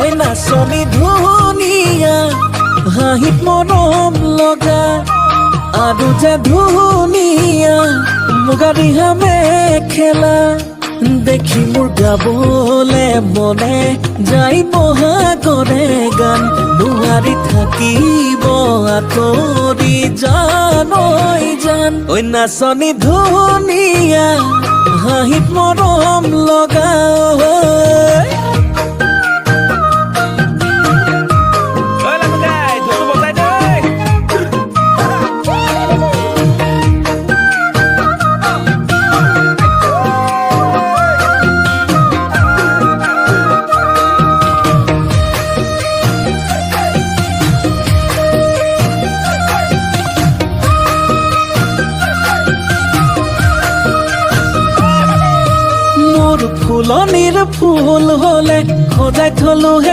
ঐ নাচনী ধুনীয়া হাঁহিত মৰম লগা আৰু যে ধুনীয়া মুগা ৰিহা মেখেলা দেখি মোৰ গাবলে মনে যাই বহাগৰে গান নোৱাৰি থাকিব আঁতৰি জান ঐ জান ঐ নাচনী ধুনীয়া হাঁহিত মৰম লগা ফুলনিৰ ফুল হলে সজাই থলো